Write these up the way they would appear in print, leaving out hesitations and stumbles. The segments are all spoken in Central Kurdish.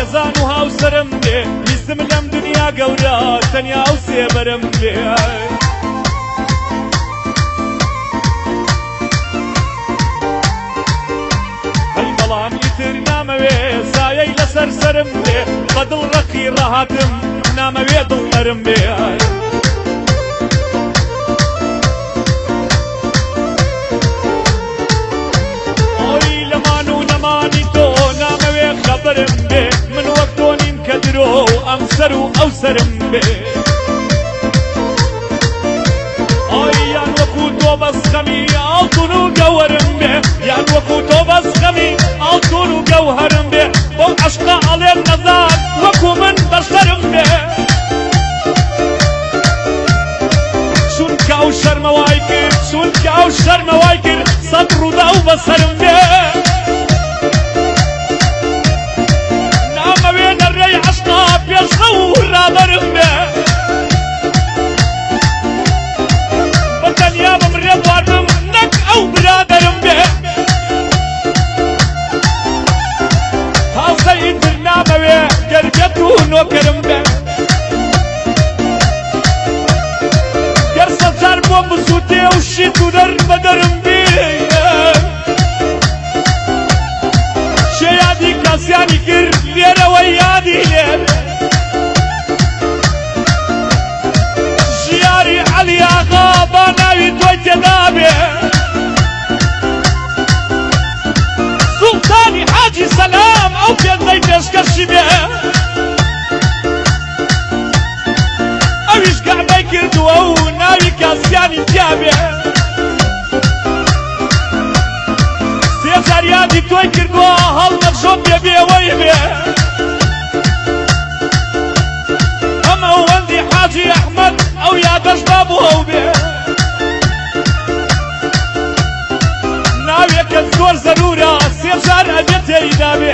خێزان و هاوسەرم بێ ویستم لەم دنیا گەورە تەنیا و سێبەرم بێ هەی بەڵام ئیتر نامەوێ سایەی لەسەر سەرم بێ بەدڵ ڕەقی ڕەهاتم نامەوێ دڵنەرم بێ خبرم بێ من وەک تۆ نیم کە درۆ ئەم سەر و ئەو سەرم بێ ئای یان وەکو تۆ بەسخەمی ئاڵتون و گەوهرم بێ یان وەکو تۆ بەسخەمی ئاڵتون و گەوهرم بێ بۆ عەشقا ئەڵێم نەزان وەکو من بەشەرم بێ چونکە ئەو شەرمە وای کرد چونکە ئەو شەرمە وای کرد سەد ڕوودا و بەسەرم بێ رابرم بێ بە تەنیا بمرێ بوارم نەک ئەو برادەرم بێ تازە ئیتر نامەوێ گەرگەت و نۆکەرم بێ گەر سەد جار بۆ بسووتێ و شیت و دەر بەدەرم بێ شێ یادی کاسیانی کرد لێرەوەی یادی لێ علی آقا با ناوی توی تێدابێ سوڵتانی حاجی سەلام ئەو پێنجەی پێشکەشی بێ ئەویش کەعبەی کردووە و ناوی کاسیانی تیابێ سێ جار یادی تۆی کردووە هەڵنەخشۆ بێبێوەی بێ ئەمە وەندی حاجی ئەحمەد ئەو یادەش بابوو ئەو بێ ناوێکت زۆر زەرورە سێ جار ئەبێ تێیدا بێ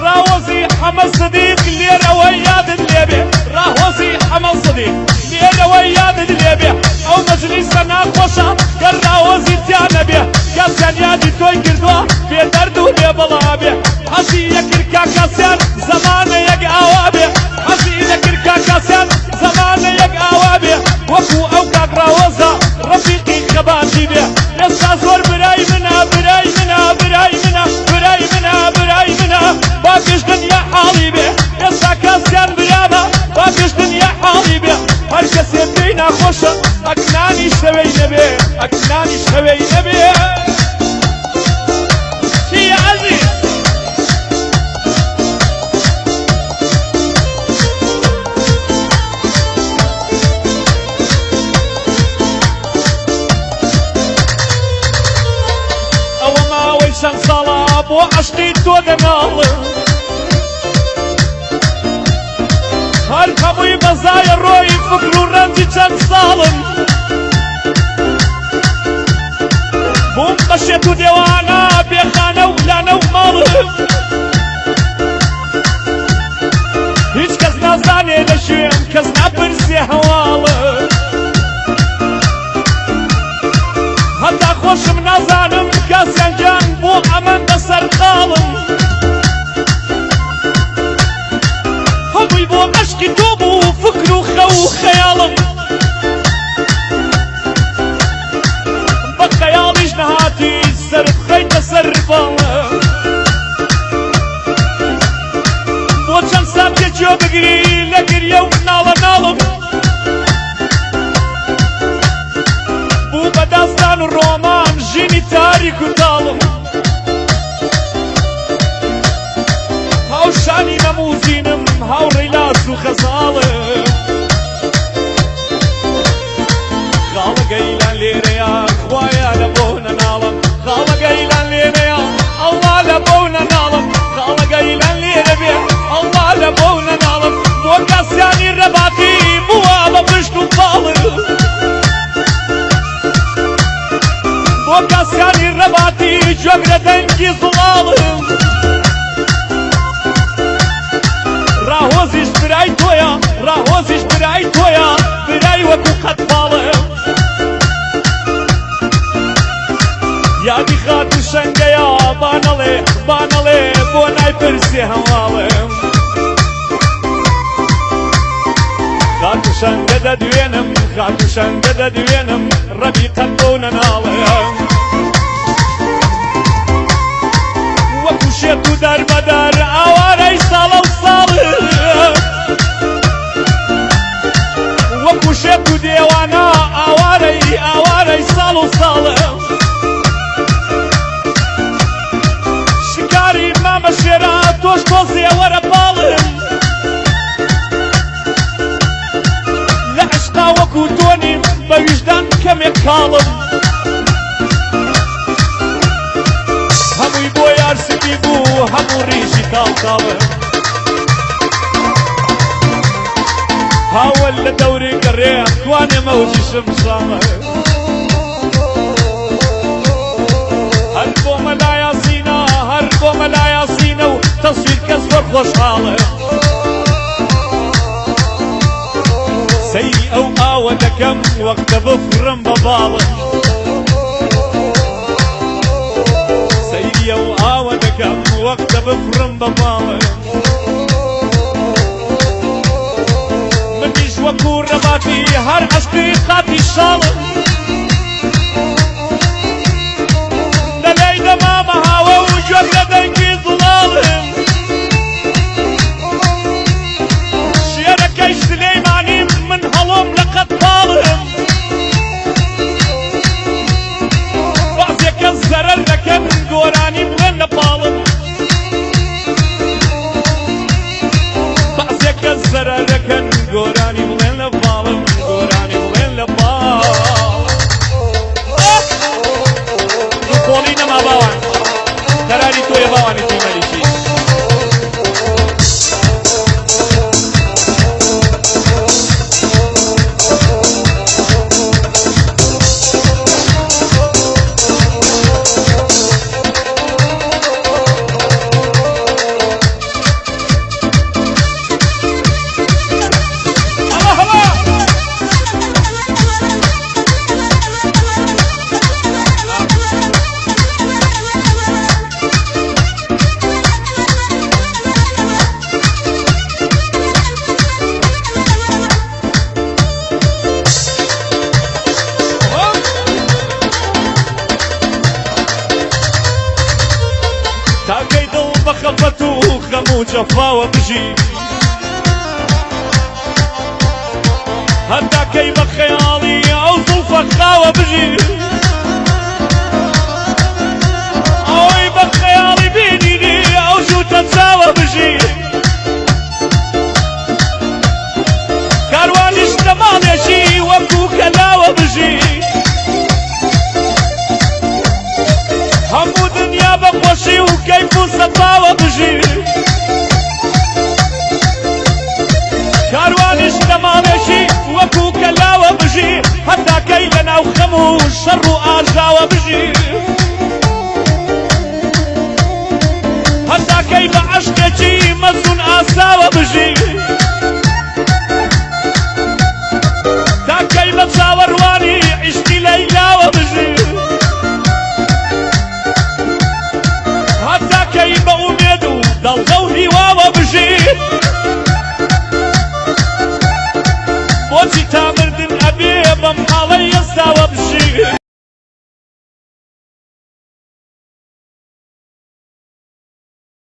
ڕاوەزی حەمەد سەدیق لێرەوەی یادت لێ بێ ڕاوەزی حەمەد سەدیق لێرەوەی یادت لێ بێ ئەو مەجلیسە ناخۆشە گەر ڕاوەزی تیا نەبێ کەسیان یادی تۆی کردووە بێدەرد و بێبەڵا بێ حەزی یەکرد کاکاسیان زەمانە یەک ئاوا بێ حەزی یەکرد کاکاسیان زەمانە یەک ئاوا بێ وەکو ئەو کاک ڕاوەزە ڕەفیقی خەباتی بێ ئێستا زۆر برای منە برای منە برای منە برای منە برای منە با گشتن یا حاڵی بێ ئێستا کاسیان برامە با گشتن یا حاڵی بێ هەر کەسێ پێی ناخۆشە ئەکنانی شەوەی نەبێ ئەکنانی شەوەی نەبێ چەند ساڵە بۆ عەشقی تۆ دەناڵم هەر هەمووی بەزایە ڕۆی فکر و ڕەنجی چەند ساڵم بووم بە شێت و دێوانە بێخانە و پلانە و ماڵم هیچ کەس نازانێ لە شوێن کەس ناپرسێ هەواڵم هەتا خۆشم نازانم کاسیان جان بۆ ئەمەن بەسەر قاڵم هەمووی بۆ عەشقی تۆ بوو فکر و خەو و خەیاڵم بە خەیاڵیش نەهاتی سەرت خەیتە سەر باڵم بۆ چەند سات تێکیۆ بگری لە گریە و ناڵە ناڵم بوو بە داستان و ڕۆمان ژینی تاریک و تاڵم هاوشانی نەموزینم هاوڕێی لاس و خەزاڵم خاڵە گەیلان لێرەیە خوایە لە بۆ نەناڵم خاڵە گەیلان لێرەیە ئەڵڵا لە بۆ نەناڵم خاڵە گەیلان لێرە بێ ئەڵڵا لە بۆ نەناڵم بۆ کاسیانی ڕەباتی بووە بە پشت و پاڵم بۆ کاسیانی ڕەباتی جۆگرە دەنگی زڵاڵم ڕاهۆزیش برای تۆیە خوای پرسی هەواڵم خات و شەنگە دەدوێنم خات و شەنگە دەدوێنم ڕەبی قەت بۆ نەناڵم وەکو شێت و دەربەدەر ئاوارەی ساڵە و ساڵم وەکو شێت و دێوانە ئاوارەی ساڵ و ساڵم شکاری مامە شێرە تۆش تۆزێ وەرە باڵم لە عشقا وەکو تۆنیم بە ویژدان کەمێک کاڵم هەمووی بۆ یارسکی بوو هەموو ڕیژی تاڵتاڵم هاول لە دەوری گەڕێم توانێ مەوجی شمشاڵم هەر بۆ مەلایاسینە هەر بۆ مەلایاسینە و تەسویر کەس زۆر خۆشحاڵم سەیری ئەو ئاوە دەکەم وەختە بفڕم بە باڵم سەیری ئەو ئاوە دەکەم وەختە بفڕم بە باڵم منیش وەکو ڕەباتی هەر عەشقی قاتی شاڵم لەلای دەمامە هاوە و گوێم لە دەنگی زڵاڵم شێرەکەی سلەیمانیم من هەڵۆم لە قەتاڵم بەعزێکە زەرەر دەکەن گۆرانی بڵێن لە پاڵم بەعزێکە زەرەر دەکەن گۆرانی بڵێن لە پاڵم گۆرانی بڵێن لە پاڵ کۆڵی نەما باوان قەراری تۆیە باوانی تیمەریشی تاکەی دڵ بە خەفەت و خەم و جەفاوە بژی هەنداکەی بە خەیاڵی ئەو زوڵفە خاوە بژی ئەوەی بە خەیاڵی بینیدی ئەو ژووتە چاوە بژی کاروانیش لە ماڵێکی وەکو کەلاوە بژی هەموو دنیا بە خۆشی و کەیف و سەفاوە بژی کاروانیش لە ماڵێکی وەکو کەلاوە بژی هەنداکەی لە ناو خەم و شەڕ و ئاژاوە بژی هەنداکەی بە عەشقێکی مەزون ئاساوە بژی تاکەی بە چاوەڕ